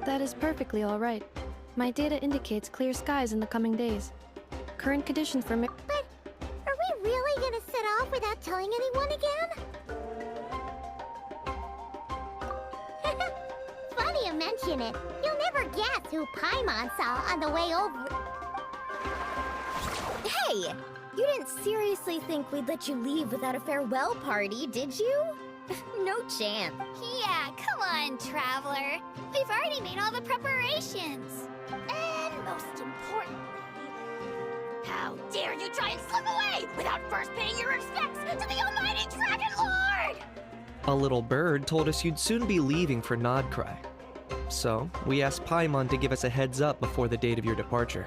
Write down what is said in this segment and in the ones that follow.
That is perfectly all right. My data indicates clear skies in the coming days. Current conditions for But are we really gonna set off without telling anyone again? Funny you mention it. You'll never guess who Paimon saw on the way over. Hey! You didn't seriously think we'd let you leave without a farewell party, did you? No chance. Yeah, come on, Traveler. We've already made all the preparations. And most importantly, how dare you try and slip away without first paying your respects to the almighty Dragon Lord! A little bird told us you'd soon be leaving for Nod-Krye. So, we asked Paimon to give us a heads up before the date of your departure.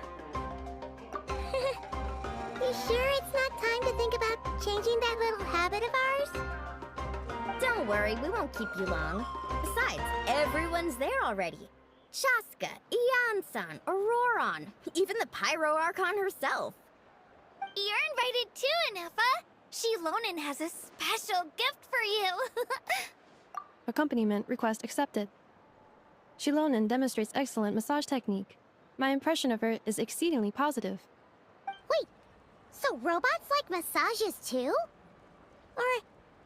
You sure it's not time to think about changing that little habit of ours? Don't worry, we won't keep you long. Besides, everyone's there already. Chaska, Ian-san, Auroron, even the Pyro Archon herself. You're invited too, Anefa. Shilonen has a special gift for you. accompaniment request accepted. Shilonen demonstrates excellent massage technique. My impression of her is exceedingly positive. Wait, so robots like massages too? Or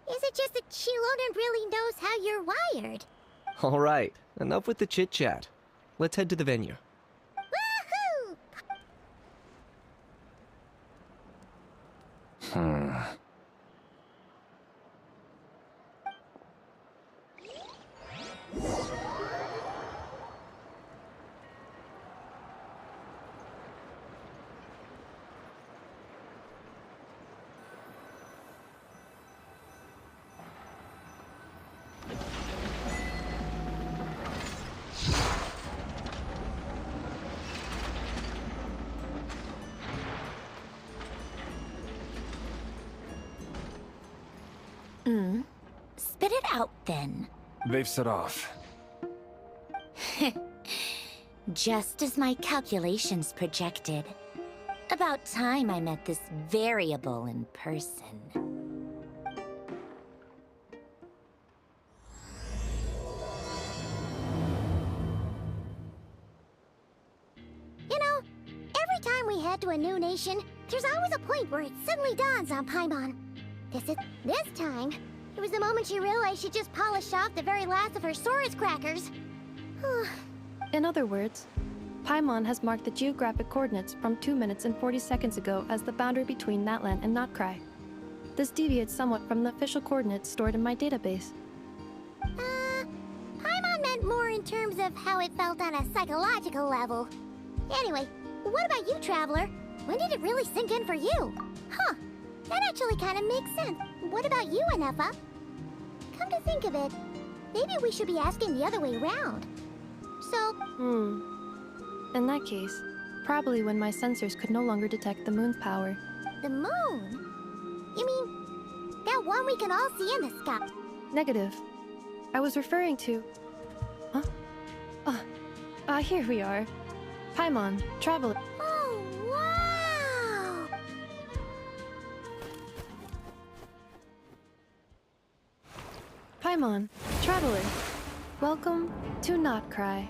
is it just that Shilonen really knows how you're wired? Alright, enough with the chit-chat. Let's head to the venue. Woohoo! Spit it out, then. They've set off. Just as my calculations projected. About time I met this variable in person. You know, every time we head to a new nation, there's always a point where it suddenly dawns on Paimon. This time, it was the moment she realized she just polished off the very last of her Saurus crackers. In other words, Paimon has marked the geographic coordinates from 2 minutes and 40 seconds ago as the boundary between Natlan and Nod-Krye. This deviates somewhat from the official coordinates stored in my database. Paimon meant more in terms of how it felt on a psychological level. Anyway, what about you, Traveler? When did it really sink in for you? Huh, that actually kind of makes sense. What about you, Anefa? Come to think of it, maybe we should be asking the other way around. So... In that case, probably when my sensors could no longer detect the moon's power. The moon? You mean that one we can all see in the sky? Negative. I was referring to... Huh? Here we are. Paimon, Traveler. Oh, wow! Paimon, Traveler. Welcome to Nod-Krye.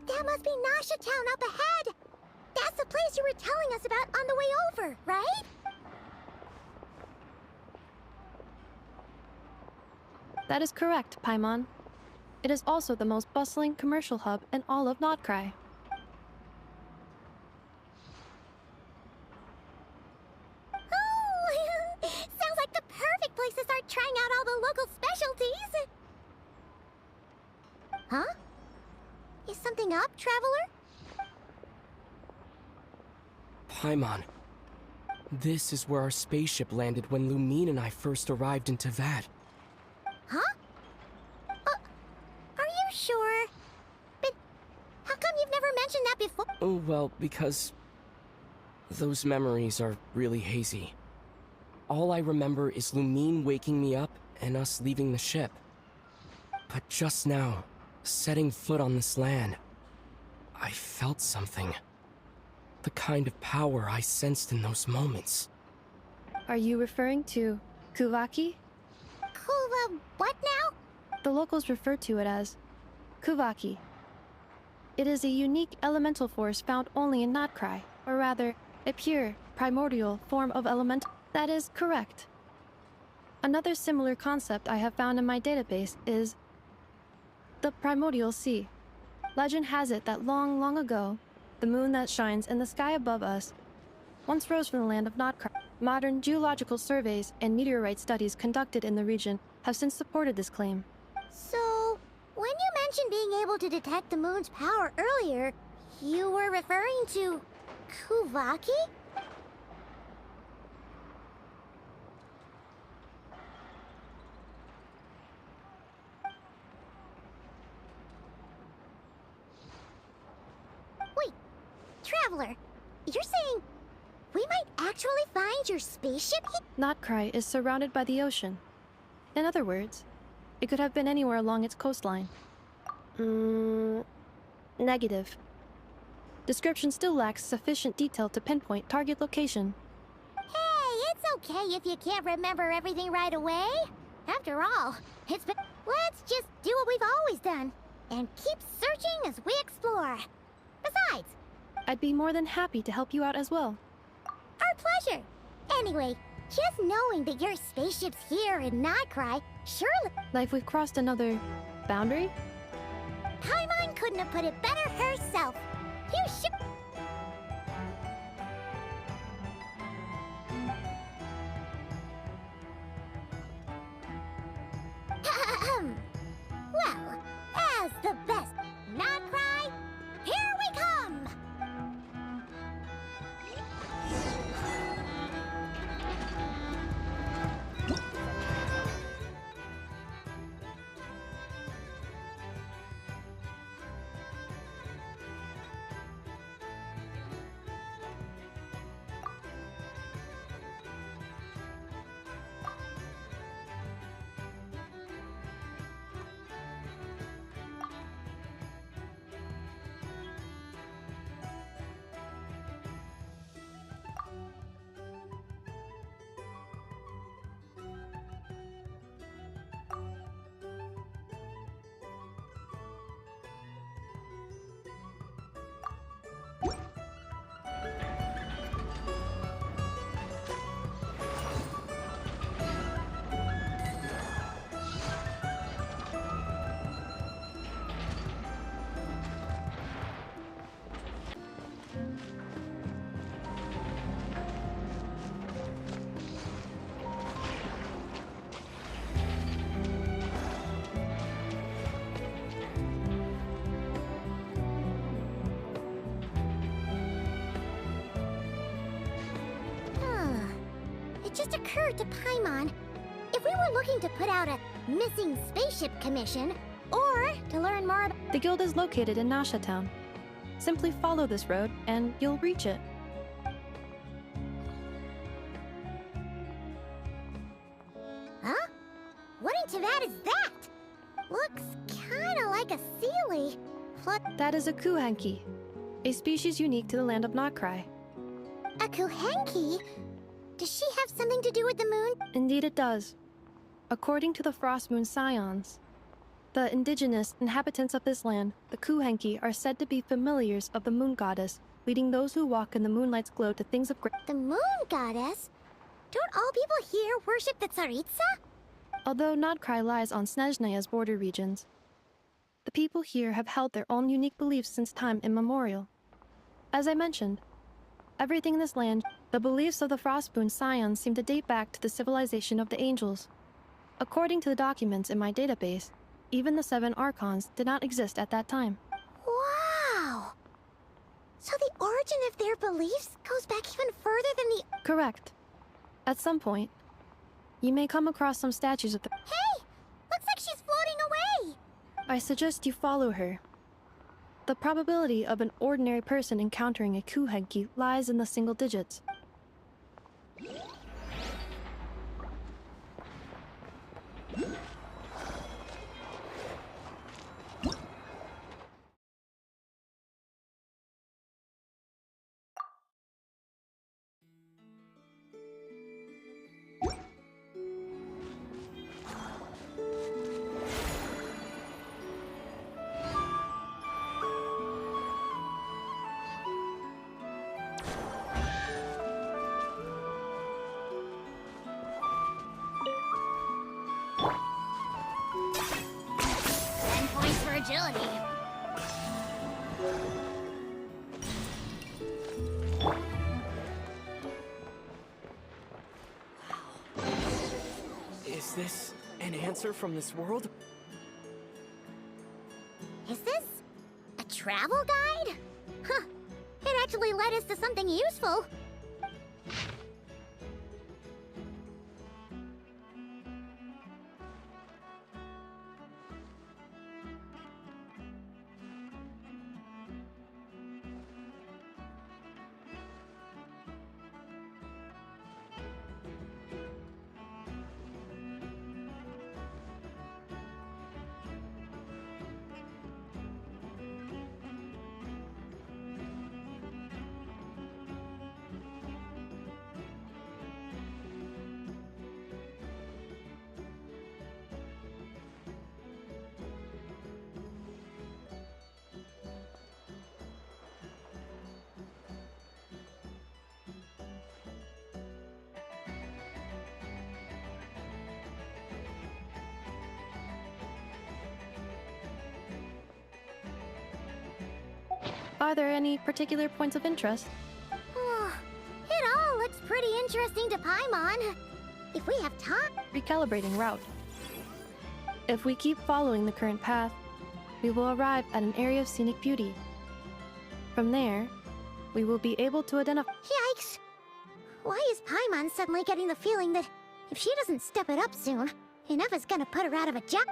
That must be Nasha Town up ahead. That's the place you were telling us about on the way over, right? That is correct, Paimon. It is also the most bustling commercial hub in all of Nod-Krye. Oh, sounds like the perfect place to start trying out all the local specialties. Huh? Is something up, Traveler? Paimon, this is where our spaceship landed when Lumine and I first arrived in Teyvat. Huh? Are you sure? But how come you've never mentioned that before? Oh, well, because those memories are really hazy. All I remember is Lumine waking me up and us leaving the ship. But just now, setting foot on this land, I felt something. The kind of power I sensed in those moments. Are you referring to Kuvaki? What now? The locals refer to it as Kuvaki. It is a unique elemental force found only in Nod-Krye, or rather, a pure, primordial form of elemental. That is correct. Another similar concept I have found in my database is the primordial sea. Legend has it that long, long ago, the moon that shines in the sky above us once rose from the land of Nod-Krye. Modern geological surveys and meteorite studies conducted in the region have since supported this claim. So, when you mentioned being able to detect the moon's power earlier, you were referring to Kuvaki? Wait, Traveler, you're saying we might actually find your spaceship here? Nod-Krye is surrounded by the ocean. In other words, it could have been anywhere along its coastline. Negative. Description still lacks sufficient detail to pinpoint target location. Hey, it's okay if you can't remember everything right away. After all, it's been... Let's just do what we've always done, and keep searching as we explore. Besides, I'd be more than happy to help you out as well. our pleasure. Anyway, just knowing that your spaceship's here in Nod-Krye, surely... Like we've crossed another boundary? Paimon couldn't have put it better herself. You should... Well, as the best Nod-Krye, here we come! It just occurred to Paimon, if we were looking to put out a missing spaceship commission, or to learn more about... The guild is located in Nasha Town. Simply follow this road, and you'll reach it. Huh? What in Teyvat is that? Looks kinda like a Sealy. That is a Kuhanki, a species unique to the land of Nod-Krye. A Kuhenki? Does she have something to do with the moon? Indeed it does. According to the Frost Moon Scions, The indigenous inhabitants of this land, the Kuhenki, are said to be familiars of the moon goddess, leading those who walk in the moonlight's glow to things of great. The moon goddess? Don't all people here worship the Tsaritsa? Although Nod-Krye lies on Snezhnaya's border regions, the people here have held their own unique beliefs since time immemorial. As I mentioned, everything in this land, the beliefs of the Frostboon Scions seem to date back to the civilization of the angels. According to the documents in my database, even the 7 Archons did not exist at that time. Wow! So the origin of their beliefs goes back even further than the... Correct. At some point, you may come across some statues of the... Hey! Looks like she's floating away! I suggest you follow her. The probability of an ordinary person encountering a Kuhenki lies in the single digits. Agility. Is this an answer from this world? Is this a travel guide? Huh. It actually led us to something useful. Are there any particular points of interest? It all looks pretty interesting to Paimon. If we have time... Recalibrating route. If we keep following the current path, we will arrive at an area of scenic beauty. From there, we will be able to identify... Yikes! Why is Paimon suddenly getting the feeling that if she doesn't step it up soon, Ineva's gonna put her out of a job?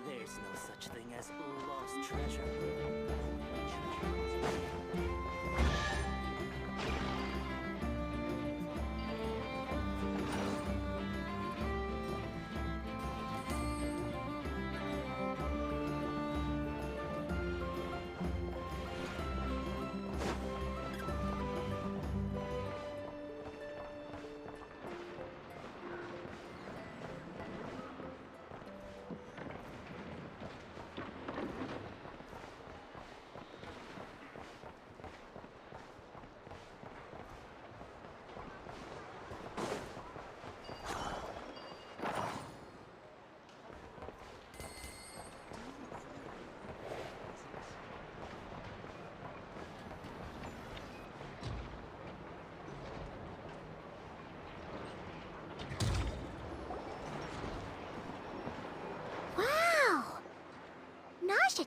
There's no such thing as lost treasure.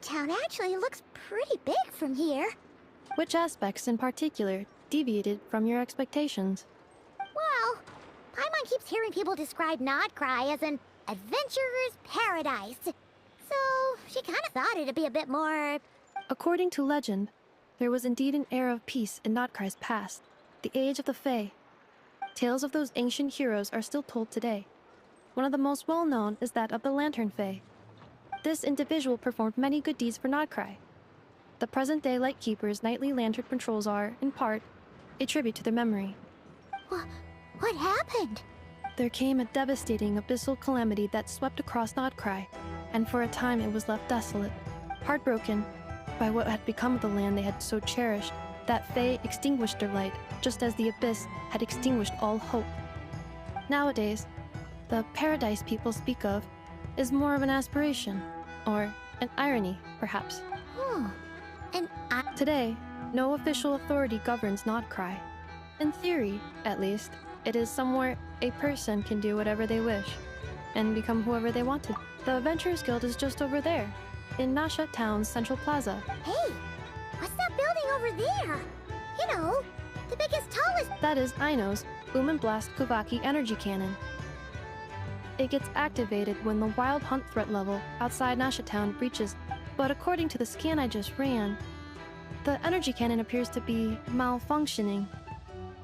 Town actually looks pretty big from here. Which aspects in particular deviated from your expectations? Well, Paimon keeps hearing people describe Nod-Krye as an adventurer's paradise. So, she kind of thought it'd be a bit more... According to legend, there was indeed an era of peace in Nod-Krye's past, the age of the Fae. Tales of those ancient heroes are still told today. One of the most well-known is that of the Lantern Fae. This individual performed many good deeds for Nod-Krye. The present-day Lightkeeper's nightly lantern patrols are, in part, a tribute to their memory. What happened? there came a devastating abyssal calamity that swept across Nod-Krye, and for a time it was left desolate. Heartbroken by what had become of the land they had so cherished, that Fae extinguished their light, just as the abyss had extinguished all hope. Nowadays, the paradise people speak of is more of an aspiration, or an irony, perhaps. Today, no official authority governs Nod-Krye. In theory, at least, it is somewhere a person can do whatever they wish, and become whoever they want to. The Adventurers Guild is just over there, in Nasha Town's central plaza. Hey, what's that building over there? You know, the biggest, tallest... That is Aino's Blast Kuvaki energy cannon. It gets activated when the wild hunt threat level outside Nasha Town reaches, but according to the scan I just ran, the energy cannon appears to be malfunctioning,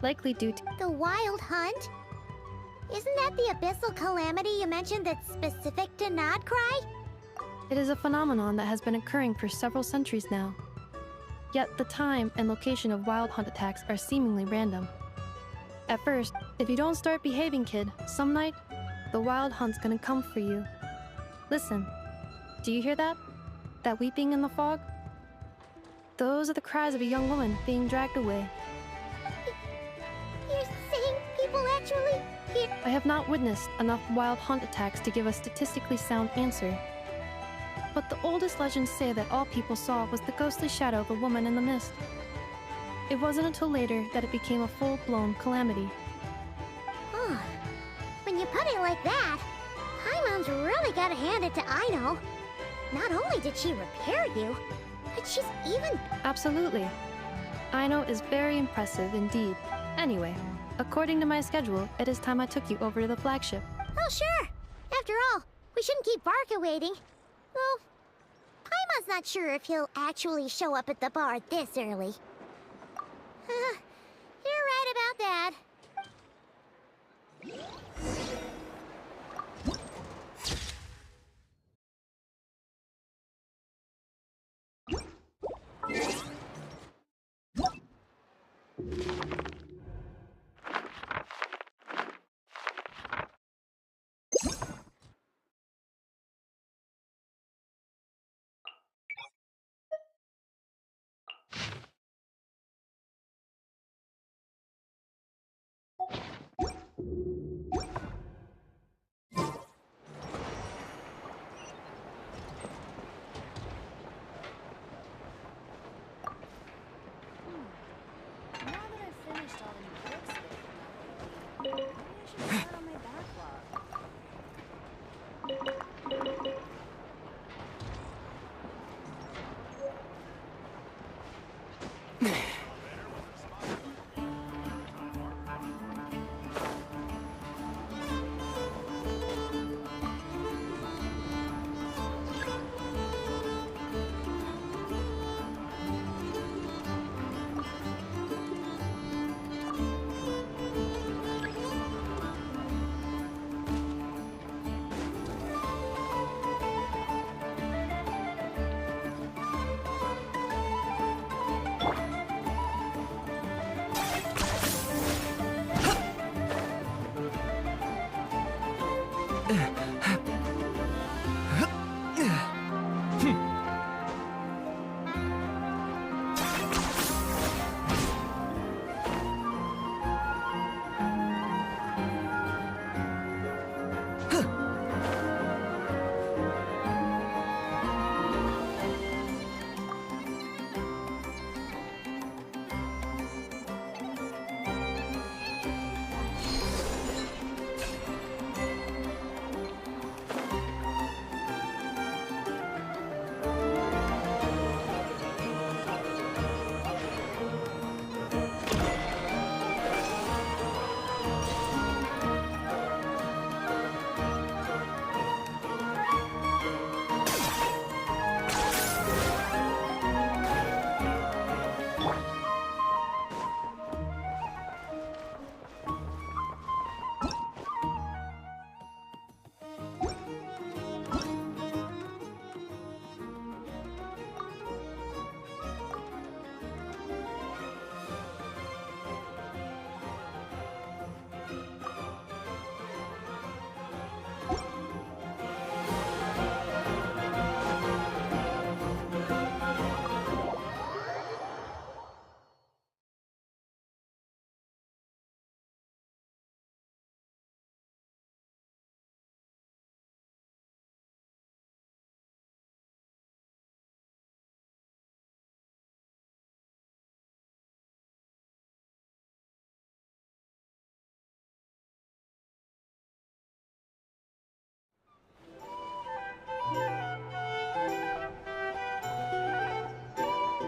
likely due to... The wild hunt? Isn't that the abyssal calamity you mentioned that's specific to Nod-Krye? It is a phenomenon that has been occurring for several centuries now. Yet the time and location of wild hunt attacks are seemingly random. At first, if you don't start behaving, kid, some night, the wild hunt's gonna come for you. Listen, do you hear that? That weeping in the fog? Those are the cries of a young woman being dragged away. You're saying people actually hear... I have not witnessed enough wild hunt attacks to give a statistically sound answer. But the oldest legends say that all people saw was the ghostly shadow of a woman in the mist. It wasn't until later that it became a full-blown calamity. Huh. When you put it like that, Paimon's really gotta hand it to Aino. Not only did she repair you, but she's even... Absolutely. Aino is very impressive indeed. Anyway, according to my schedule, it is time I took you over to the flagship. Oh, sure. After all, we shouldn't keep Barca waiting. Well, Paimon's not sure if he'll actually show up at the bar this early. You're right about that.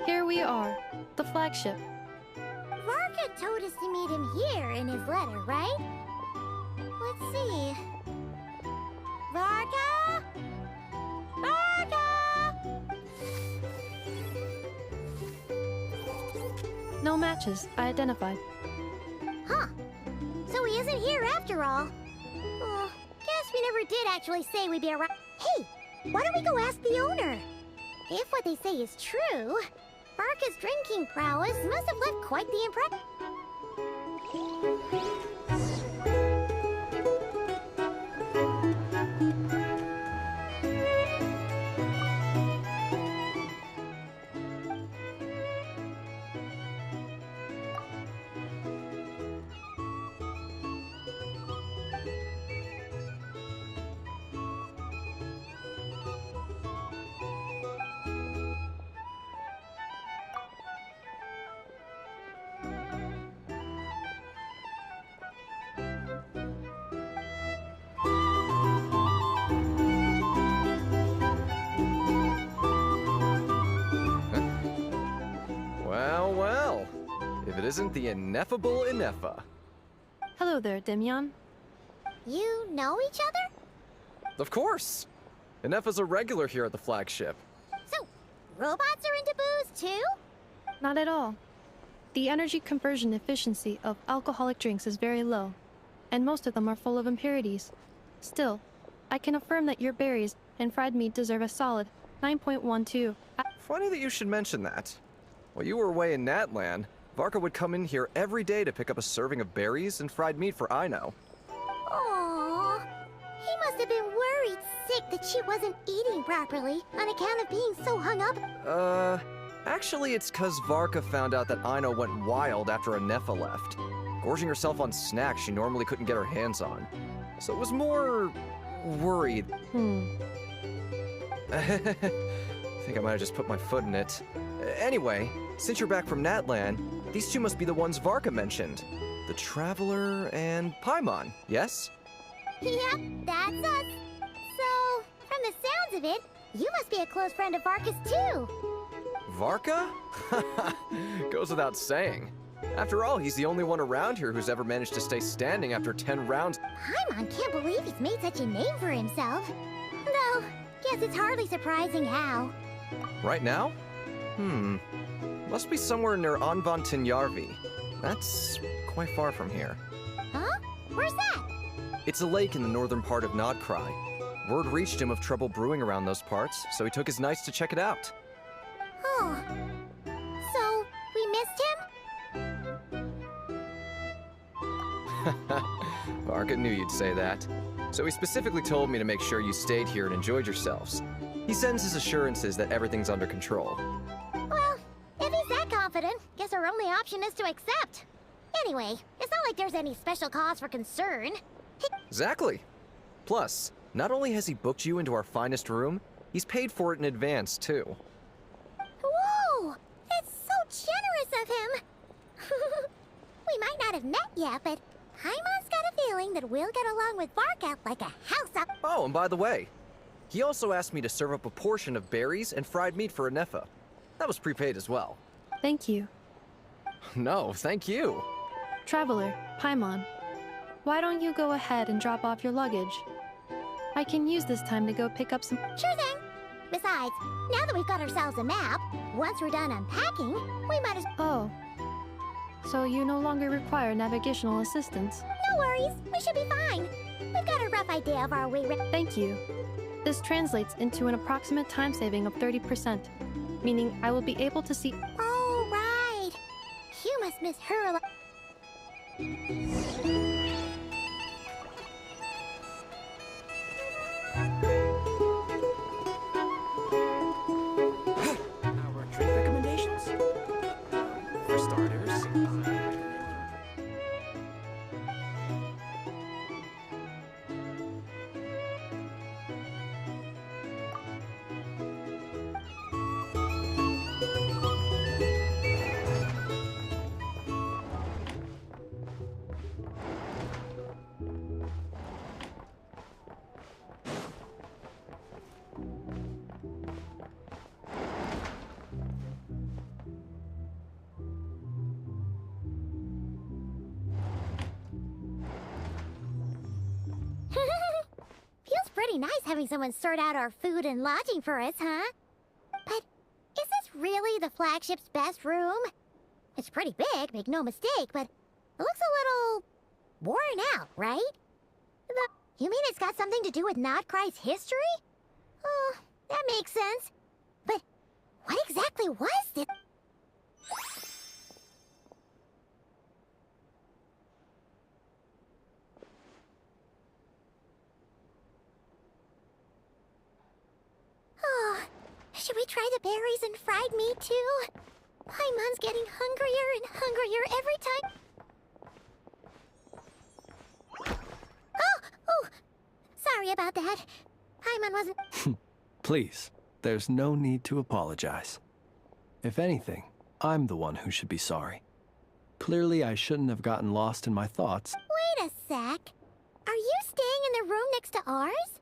Here we are, the flagship. Varka told us to meet him here in his letter, right? Let's see. Varka? Varka! No matches, I identified. Huh. So he isn't here after all. Oh, guess we never did actually say we'd be around. Hey, why don't we go ask the owner? If what they say is true, Varka's drinking prowess must have left quite the impression. Well, well. If it isn't the ineffable Ineffa. Hello there, Demyon. You know each other? Of course. Ineffa's a regular here at the flagship. So, robots are into booze too? Not at all. The energy conversion efficiency of alcoholic drinks is very low, and most of them are full of impurities. Still, I can affirm that your berries and fried meat deserve a solid 9.12. Funny that you should mention that. While you were away in Natlan, Varka would come in here every day to pick up a serving of berries and fried meat for Aino. Aww. He must have been worried sick that she wasn't eating properly on account of being so hung up. Actually it's 'cause Varka found out that Aino went wild after Ineffa left, gorging herself on snacks she normally couldn't get her hands on. So it was more worried. I think I might have just put my foot in it. Anyway, since you're back from Natlan, these two must be the ones Varka mentioned. The Traveler and Paimon, yes? Yep, that's us. So, from the sounds of it, you must be a close friend of Varka's too. Varka? Goes without saying. After all, he's the only one around here who's ever managed to stay standing after 10 rounds. Paimon can't believe he's made such a name for himself. Though, guess it's hardly surprising how. Right now? Must be somewhere near Anvantinyarvi. That's quite far from here. Huh? Where's that? It's a lake in the northern part of Nod-Krае. Word reached him of trouble brewing around those parts, so he took his knights to check it out. Oh. So, we missed him? Varka knew you'd say that. So he specifically told me to make sure you stayed here and enjoyed yourselves. He sends his assurances that everything's under control. Well, if he's that confident, guess our only option is to accept. Anyway, it's not like there's any special cause for concern. Exactly. Plus, not only has he booked you into our finest room, he's paid for it in advance, too. Whoa! That's so generous of him! We might not have met yet, but Paimon's got a feeling that we'll get along with Varka like a house up. Oh, and by the way, he also asked me to serve up a portion of berries and fried meat for Ineffa. That was prepaid as well. Thank you. No, thank you. Traveler, Paimon, why don't you go ahead and drop off your luggage? I can use this time to go pick up some... Sure thing. Besides, now that we've got ourselves a map, once we're done unpacking, we might as... Oh. So you no longer require navigational assistance? No worries, we should be fine. We've got a rough idea of our way... Thank you. This translates into an approximate time saving of 30%, meaning I will be able to see... Oh, right. You must miss her a lot. Our drink recommendations? For starters, pretty nice having someone sort out our food and lodging for us, huh? But is this really the flagship's best room? It's pretty big, make no mistake, but it looks a little worn out, right? You mean it's got something to do with Nod-Craye's history? Oh, that makes sense. But what exactly was this? Oh, should we try the berries and fried meat too? Paimon's getting hungrier and hungrier every time. Oh, sorry about that. Paimon wasn't... Please, there's no need to apologize. If anything, I'm the one who should be sorry. Clearly, I shouldn't have gotten lost in my thoughts. Wait a sec. Are you staying in the room next to ours?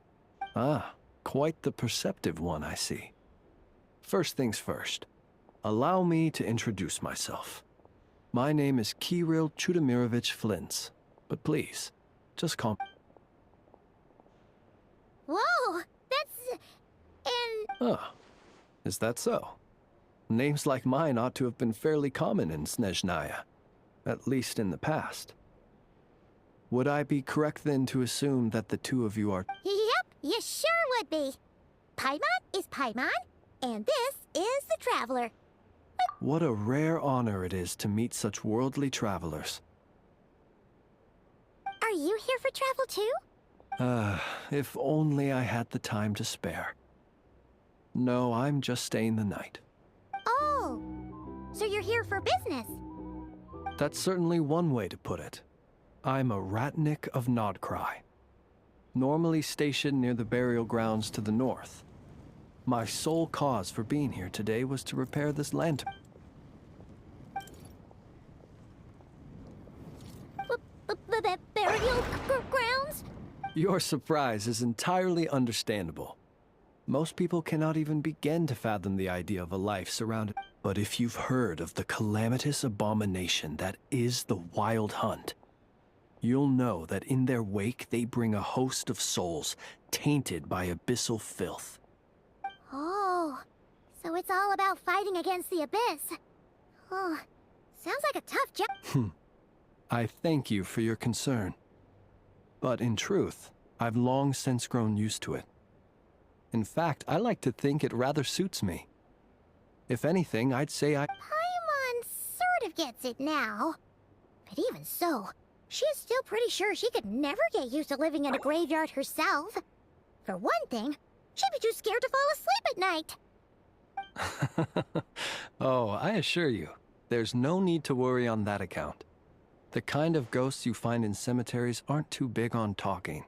Ah, quite the perceptive one, I see. First things first, allow me to introduce myself. My name is Kirill Chudamirovich Flintz, but please, just call me. Whoa, that's... Ah, is that so? Names like mine ought to have been fairly common in Snezhnaya, at least in the past. Would I be correct then to assume that the two of you are... Yep, you sure would be. Paimon is Paimon, and this is the Traveler. What a rare honor it is to meet such worldly travelers. Are you here for travel too? If only I had the time to spare. No, I'm just staying the night. Oh, so you're here for business? That's certainly one way to put it. I'm a Ratnik of Nod-Krye, normally stationed near the burial grounds to the north. My sole cause for being here today was to repair this lantern. Burial grounds? Your surprise is entirely understandable. Most people cannot even begin to fathom the idea of a life surrounded. But if you've heard of the calamitous abomination that is the Wild Hunt, you'll know that in their wake they bring a host of souls tainted by abyssal filth. Oh, so it's all about fighting against the abyss. Oh, sounds like a tough job. I thank you for your concern. But in truth, I've long since grown used to it. In fact, I like to think it rather suits me. If anything, I'd say Paimon sort of gets it now. But even so, she's still pretty sure she could never get used to living in a graveyard herself. For one thing, she'd be too scared to fall asleep at night. Oh, I assure you, there's no need to worry on that account. The kind of ghosts you find in cemeteries aren't too big on talking.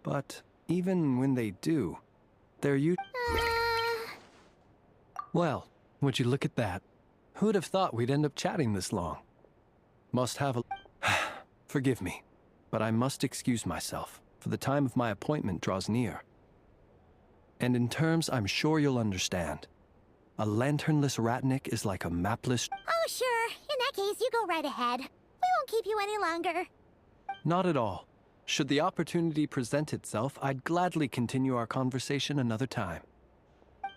But even when they do, they're Well, would you look at that? Who'd have thought we'd end up chatting this long? Must have a... Forgive me, but I must excuse myself, for the time of my appointment draws near. And in terms I'm sure you'll understand, a lanternless Ratnik is like a mapless... Oh, sure. In that case, you go right ahead. We won't keep you any longer. Not at all. Should the opportunity present itself, I'd gladly continue our conversation another time.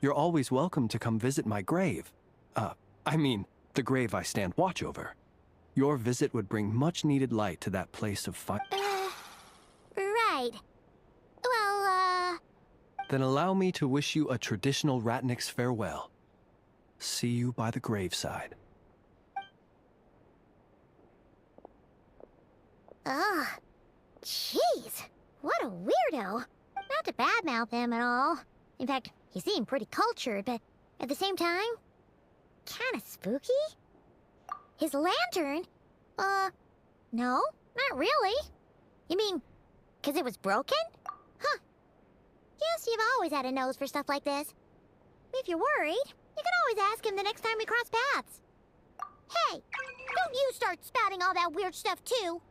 You're always welcome to come visit my grave. I mean, the grave I stand watch over. Your visit would bring much-needed light to that place of fire. Right. Well, Then allow me to wish you a traditional Ratnik's farewell. See you by the graveside. Ugh. Jeez. What a weirdo. Not to badmouth him at all. In fact, he seemed pretty cultured, but at the same time, kinda spooky? His lantern? No, not really. You mean, 'cause it was broken? Huh. Guess you've always had a nose for stuff like this. If you're worried, you can always ask him the next time we cross paths. Hey, don't you start spouting all that weird stuff too.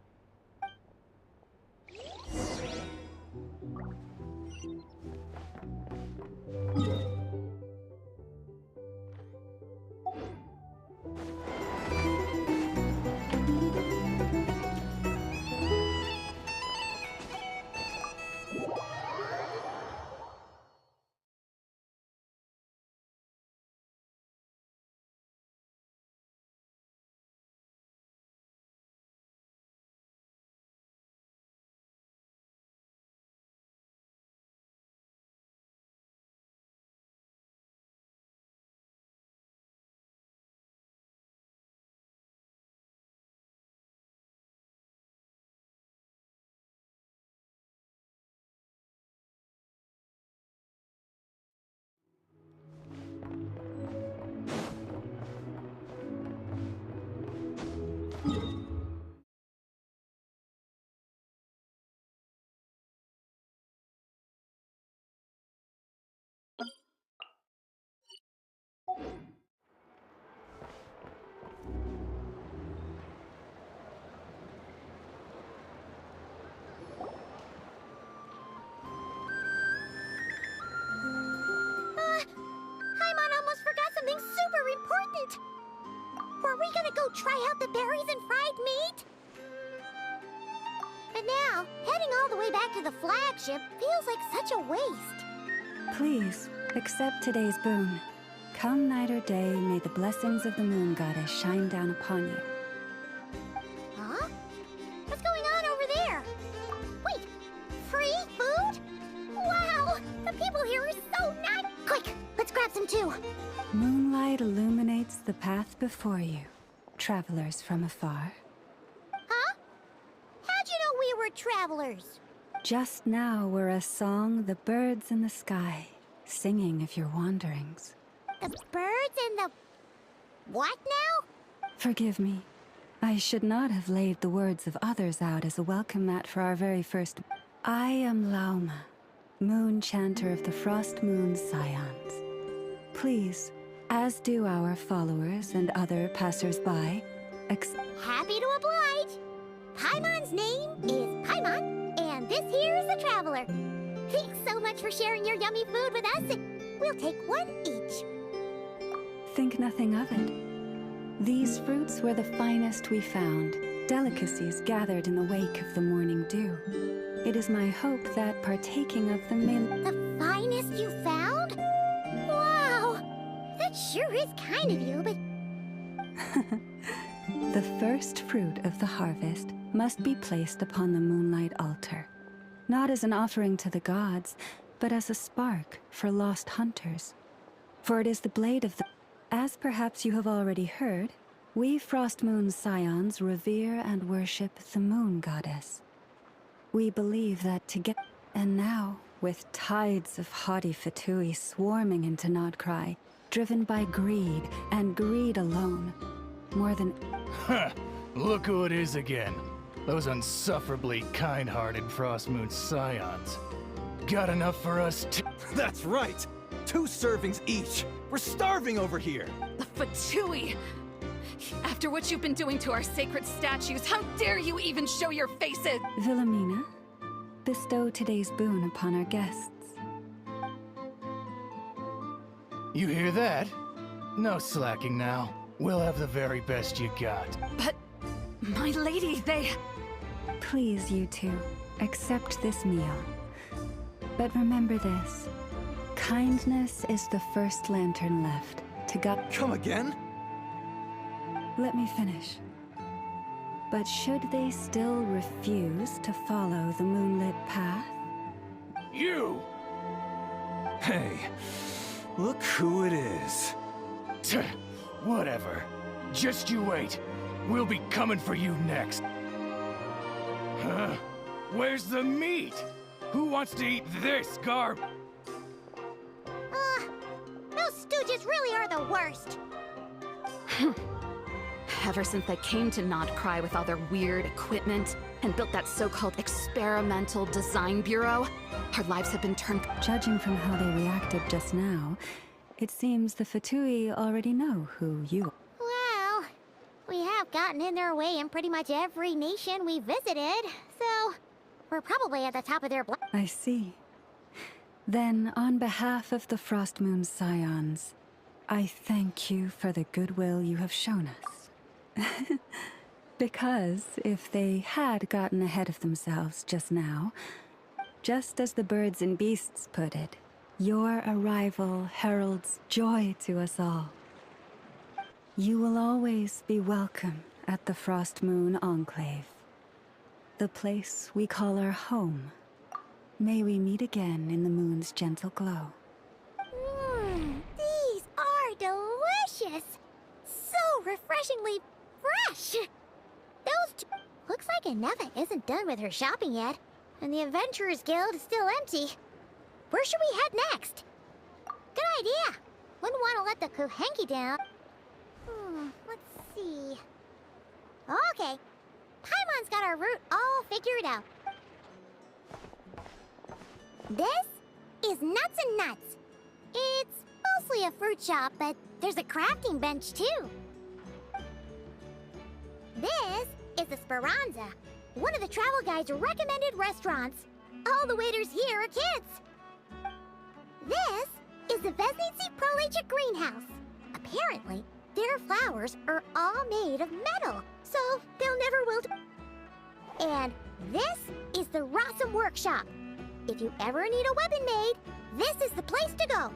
Paimon almost forgot something super important! Were we gonna go try out the berries and fried meat? But now, heading all the way back to the flagship feels like such a waste. Please, accept today's boon. Come night or day, may the blessings of the moon goddess shine down upon you. Huh? What's going on over there? Wait, free food? Wow, the people here are so nice! Quick, let's grab some too. Moonlight illuminates the path before you, travelers from afar. Huh? How'd you know we were travelers? Just now were a song the birds in the sky, singing of your wanderings. The birds and the... what now? Forgive me. I should not have laid the words of others out as a welcome mat for our very first... I am Lauma, moon chanter of the Frost Moon Scions. Please, as do our followers and other passers-by, Happy to oblige! Paimon's name is Paimon, and this here is the Traveler. Thanks so much for sharing your yummy food with us, and we'll take one each. think nothing of it. These fruits were the finest we found, delicacies gathered in the wake of the morning dew. It is my hope that partaking of them may... The finest you found? Wow! That sure is kind of you, but... The first fruit of the harvest must be placed upon the moonlight altar, not as an offering to the gods, but as a spark for lost hunters. For it is the blade of the... As perhaps you have already heard, we Frost Moon Scions revere and worship the moon goddess. We believe that to get... And now, with tides of haughty Fatui swarming into Nod-Krае, driven by greed, and greed alone, more than... Huh! Look who it is again. Those unsufferably kind-hearted Frost Moon Scions. Got enough for us to... That's right! 2 servings each! We're starving over here! Fatui! After what you've been doing to our sacred statues, how dare you even show your faces? Wilhelmina, bestow today's boon upon our guests. You hear that? No slacking now. We'll have the very best you got. But... my lady, they... Please, you two, accept this meal. But remember this. Kindness is the first lantern left to God. Come again? Let me finish. But should they still refuse to follow the moonlit path? You! Hey, look who it is. Whatever. Just you wait. We'll be coming for you next. Huh? Where's the meat? Who wants to eat this garb? Those stooges really are the worst. Ever since they came to Nod-Krае with all their weird equipment and built that so-called experimental design bureau, our lives have been turned... Judging from how they reacted just now, it seems the Fatui already know who you are. Well, we have gotten in their way in pretty much every nation we visited, so we're probably at the top of their block. I see. Then, on behalf of the Frost Moon Scions, I thank you for the goodwill you have shown us. Because if they had gotten ahead of themselves just now, just as the birds and beasts put it, your arrival heralds joy to us all. You will always be welcome at the Frost Moon Enclave, the place we call our home. May we meet again in the moon's gentle glow. These are delicious! So refreshingly fresh! Looks like Ineva isn't done with her shopping yet, and the Adventurers Guild is still empty. Where should we head next? Good idea! Wouldn't want to let the Kuhenki down. Let's see... Okay. Paimon's got our route all figured out. This is Nuts and Nuts. It's mostly a fruit shop, but there's a crafting bench too. This is the Speranza, one of the travel guide's recommended restaurants. All the waiters here are kids. This is the Vesnici Prolegia greenhouse. Apparently, their flowers are all made of metal, so they'll never wilt. And this is the Rossum workshop. If you ever need a weapon made, this is the place to go.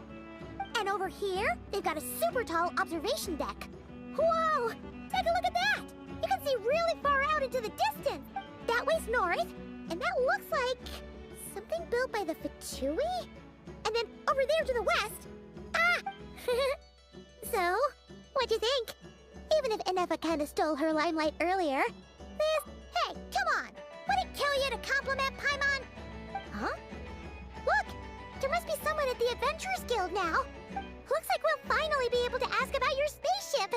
And over here, they've got a super tall observation deck. Whoa! Take a look at that! You can see really far out into the distance. That way's north, and that looks like something built by the Fatui? And then over there to the west. Ah! So, what'd you think? Even if Enefa kinda stole her limelight earlier, this... Hey, come on! Would it kill you to compliment Paimon? Huh? Look! There must be someone at the Adventurers Guild now. Looks like we'll finally be able to ask about your spaceship.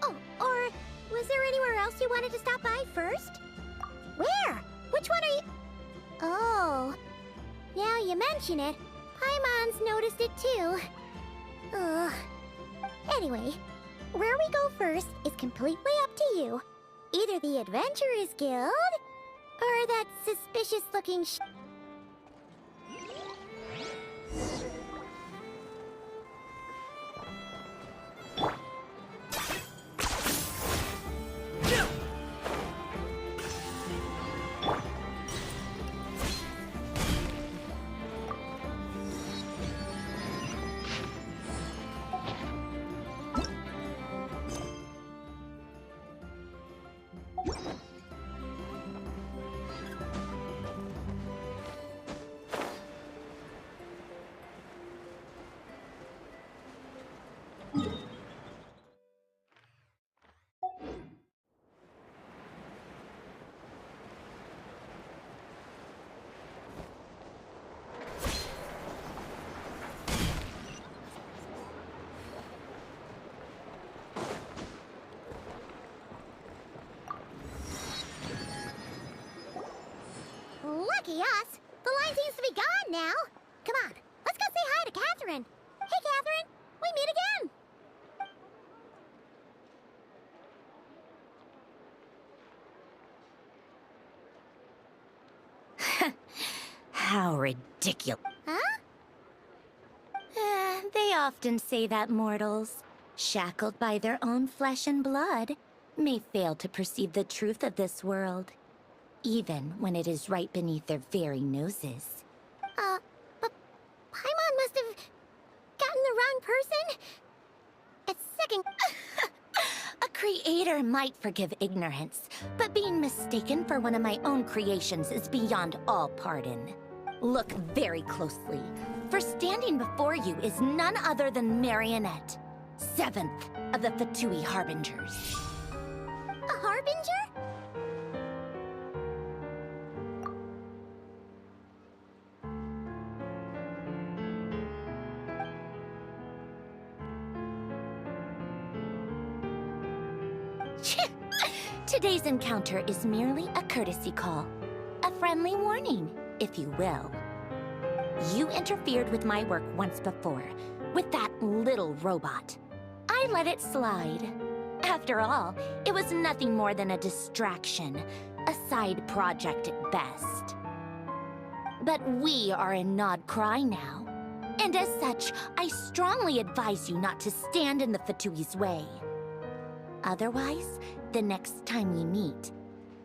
Oh, or was there anywhere else you wanted to stop by first? Where? Which one are you... Oh, now you mention it, Paimon's noticed it too. Ugh. Anyway, where we go first is completely up to you. Either the Adventurers Guild, or that suspicious-looking Lucky us! The line seems to be gone now. Come on, let's go say hi to Catherine. Hey, Catherine, we meet again. How ridiculous. Huh? They often say that mortals, shackled by their own flesh and blood, may fail to perceive the truth of this world, even when it is right beneath their very noses. But Paimon must have gotten the wrong person? At second... A creator might forgive ignorance, but being mistaken for one of my own creations is beyond all pardon. Look very closely, for standing before you is none other than Marionette, 7th of the Fatui Harbingers. A Harbinger? Today's encounter is merely a courtesy call. A friendly warning, if you will. You interfered with my work once before, with that little robot. I let it slide. After all, it was nothing more than a distraction, a side project at best. But we are in Nod-Crае now, and as such, I strongly advise you not to stand in the Fatui's way. Otherwise, the next time we meet,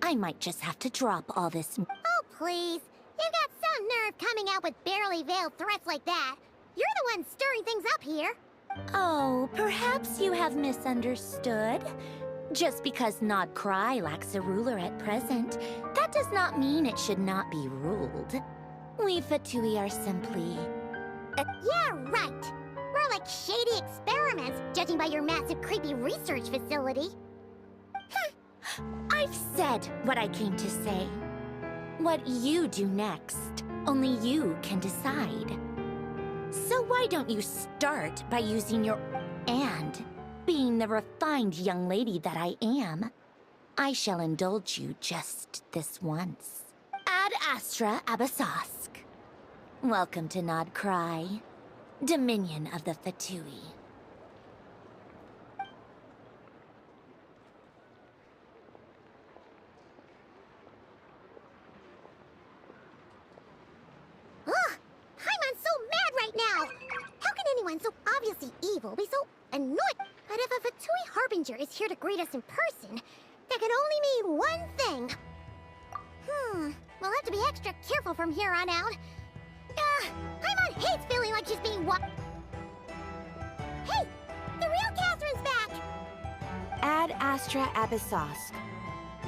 I might just have to drop all this. Oh, please. You've got some nerve coming out with barely veiled threats like that. You're the one stirring things up here. Oh, perhaps you have misunderstood. Just because Nod-Crае lacks a ruler at present, that does not mean it should not be ruled. We Fatui are simply... Yeah, right. We're like shady experiments, judging by your massive, creepy research facility. I've said what I came to say. What you do next, only you can decide. So why don't you start by using your... and being the refined young lady that I am? I shall indulge you just this once. Ad Astra Abyssosque. Welcome to Nod-Krае, Dominion of the Fatui. Ugh! Paimon's so mad right now! How can anyone so obviously evil be so annoyed? But if a Fatui Harbinger is here to greet us in person, that can only mean one thing. We'll have to be extra careful from here on out. Paimon hates feeling like she's being Hey! The real Catherine's back! Ad Astra Abyssosque.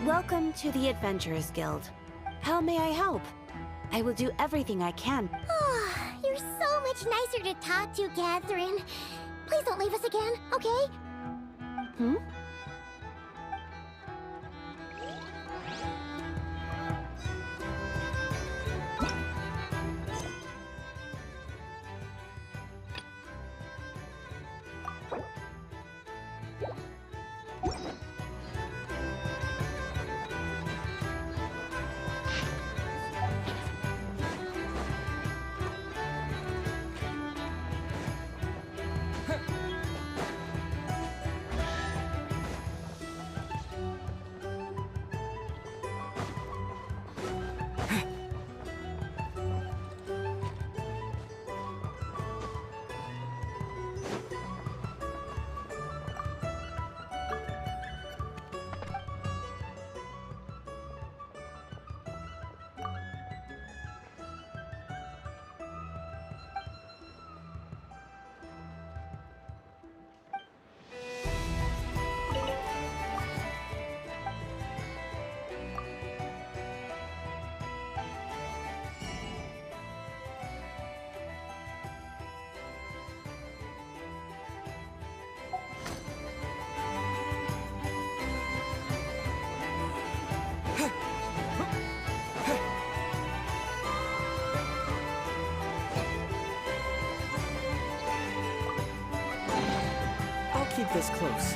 Welcome to the Adventurers Guild. How may I help? I will do everything I can. You're so much nicer to talk to, Catherine. Please don't leave us again, okay? Keep this close.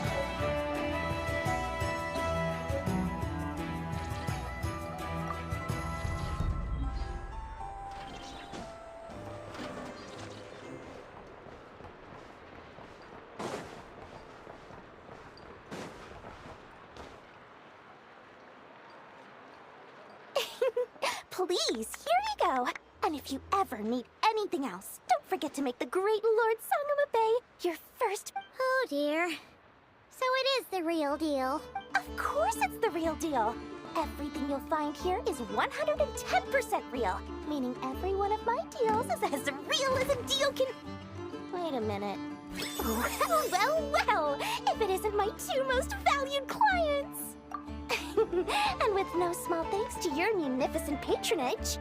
Please, here you go. And if you ever need anything else, don't forget to make the great Lord Sangama Bay your first... Oh dear. So it is the real deal. Of course it's the real deal. Everything you'll find here is 110% real, meaning every one of my deals is as real as a deal can... Wait a minute. Well, if it isn't my two most valued clients. And with no small thanks to your munificent patronage.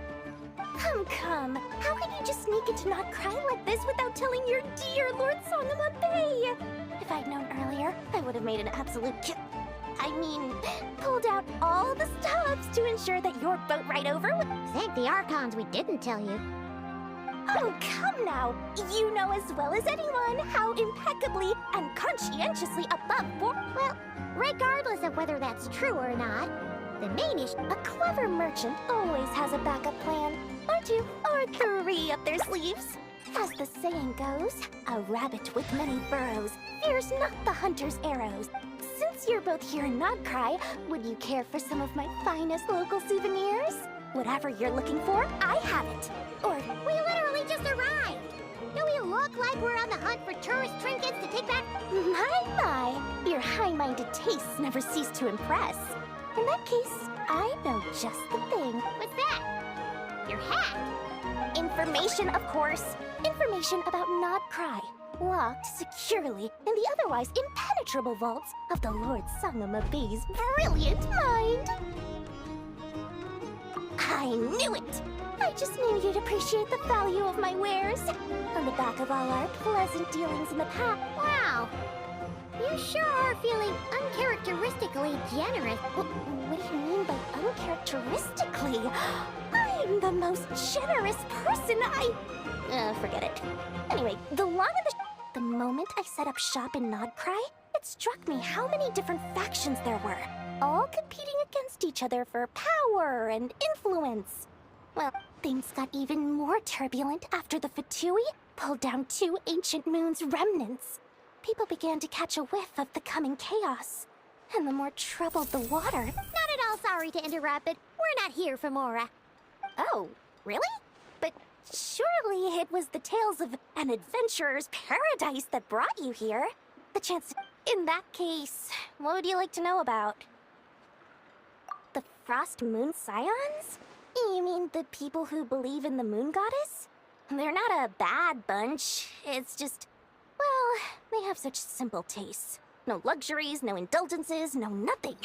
Come. How can you just sneak into Nod-Krае like this without telling your dear Lord Sangama Bay? If I'd known earlier, I would have made an absolute pulled out all the stops to ensure that your boat ride over would... Thank the Archons we didn't tell you. Oh, come now. You know as well as anyone how impeccably and conscientiously above board... Well, regardless of whether that's true or not, the main issue... A clever merchant always has a backup plan. Or two, or three up their sleeves. As the saying goes, a rabbit with many burrows fears not the hunter's arrows. Since you're both here in Nod-Krае, would you care for some of my finest local souvenirs? Whatever you're looking for, I have it. Or... We literally just arrived! Do we look like we're on the hunt for tourist trinkets to take back? My! Your high-minded tastes never cease to impress. In that case, I know just the thing. What's that? Your hat? Information, of course. Information about Nod-Krае. Locked securely in the otherwise impenetrable vaults of the Lord Sangama Bay's brilliant mind. I knew it! I just knew you'd appreciate the value of my wares. On the back of all our pleasant dealings in the past. Wow! You sure are feeling uncharacteristically generous. What do you mean by uncharacteristically? I'm the most generous person forget it. Anyway, the moment I set up shop in Nod-Krае, it struck me how many different factions there were. all competing against each other for power and influence. Well, things got even more turbulent after the Fatui pulled down 2 ancient moon's remnants. People began to catch a whiff of the coming chaos. And the more troubled the water... Not at all sorry to interrupt, but we're not here for Mora. Oh, really? But surely it was the tales of an adventurer's paradise that brought you here. The chance... In that case, what would you like to know about? The Frost Moon Scions? You mean the people who believe in the moon goddess? They're not a bad bunch. It's just... well, they have such simple tastes. No luxuries, no indulgences, no nothing.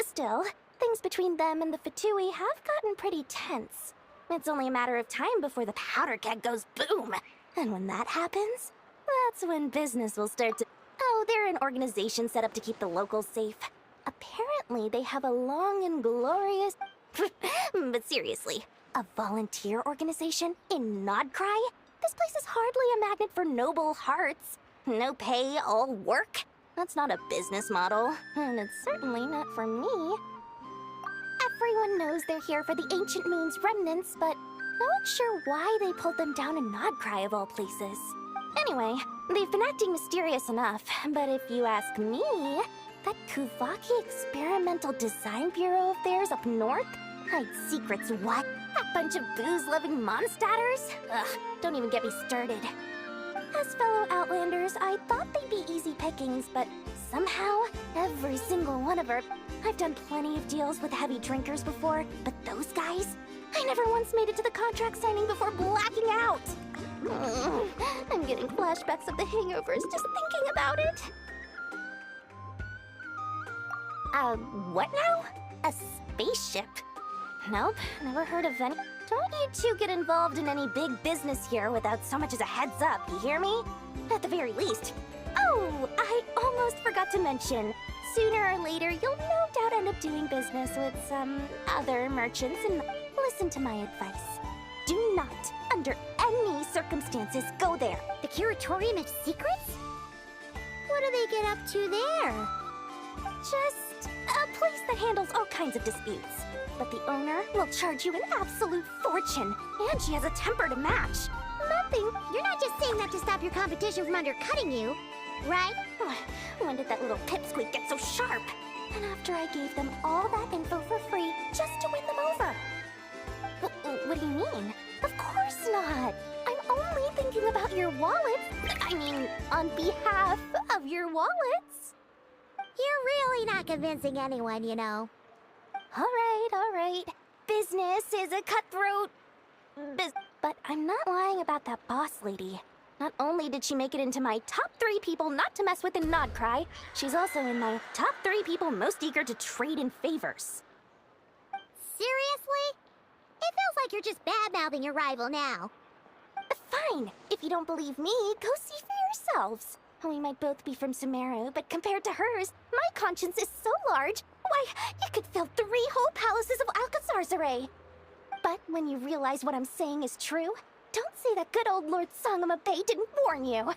Still, things between them and the Fatui have gotten pretty tense. It's only a matter of time before the powder keg goes boom. And when that happens, that's when business will start to... Oh, they're an organization set up to keep the locals safe. Apparently, they have a long and glorious... But seriously, a volunteer organization in Nod-Krае? This place is hardly a magnet for noble hearts. No pay, all work. That's not a business model, and it's certainly not for me. Everyone knows they're here for the Ancient Moon's remnants, but no one's sure why they pulled them down in Nod-Krае of all places. Anyway, they've been acting mysterious enough, but if you ask me, that Kuvaki Experimental Design Bureau of theirs up north hides secrets, what? That bunch of booze-loving monstaters? Ugh, don't even get me started. As fellow Outlanders, I thought they'd be easy pickings, but somehow, every single one of our... I've done plenty of deals with heavy drinkers before, but those guys? I never once made it to the contract signing before blacking out. I'm getting flashbacks of the hangovers just thinking about it. What now? A spaceship? Nope, never heard of any. Don't you two get involved in any big business here without so much as a heads up, you hear me? At the very least. Oh, I almost forgot to mention. Sooner or later, you'll no doubt end up doing business with some other merchants, and listen to my advice. Do not, under any circumstances, go there. The Curatorium of Secrets? What do they get up to there? Just a place that handles all kinds of disputes. But the owner will charge you an absolute fortune, and she has a temper to match. Nothing. You're not just saying that to stop your competition from undercutting you, right? When did that little pipsqueak get so sharp? And after I gave them all that info for free just to win them over. What do you mean? Of course not. I'm only thinking about your wallets. I mean, on behalf of your wallets. You're really not convincing anyone, you know. All right. Business is a cutthroat. But I'm not lying about that boss lady. Not only did she make it into my top 3 people not to mess with in Nod-Krае, she's also in my top 3 people most eager to trade in favors. Seriously? It feels like you're just bad-mouthing your rival now. Fine. If you don't believe me, go see for yourselves. We might both be from Sumeru, but compared to hers, my conscience is so large, why, you could fill 3 whole palaces of Alcazar's array. But when you realize what I'm saying is true, don't say that good old Lord Sangama Bay didn't warn you.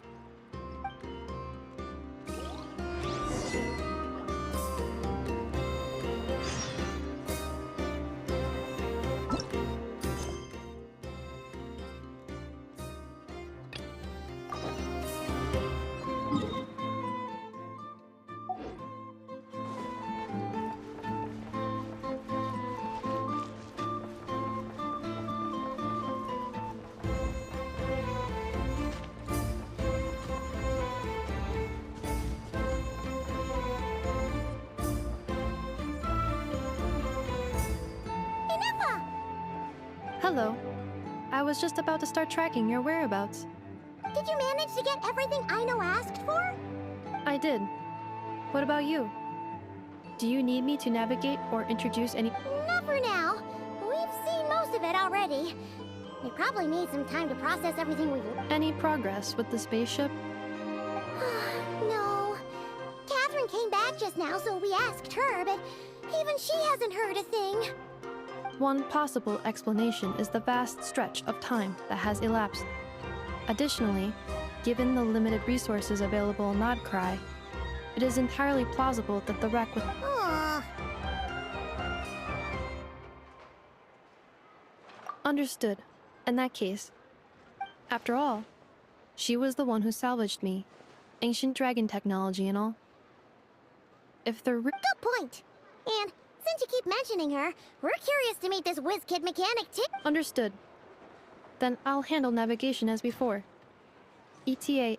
Hello. I was just about to start tracking your whereabouts. Did you manage to get everything Aino asked for? I did. What about you? Do you need me to navigate or introduce any... Not for now. We've seen most of it already. We probably need some time to process everything we've... Any progress with the spaceship? No. Catherine came back just now, so we asked her, but even she hasn't heard a thing. One possible explanation is the vast stretch of time that has elapsed. Additionally, given the limited resources available in Nod-Krае, it is entirely plausible that the wreck with... Understood. In that case. After all, she was the one who salvaged me. Ancient dragon technology and all. If the Good point. And since you keep mentioning her, we're curious to meet this whiz-kid mechanic too. Understood. Then I'll handle navigation as before. ETA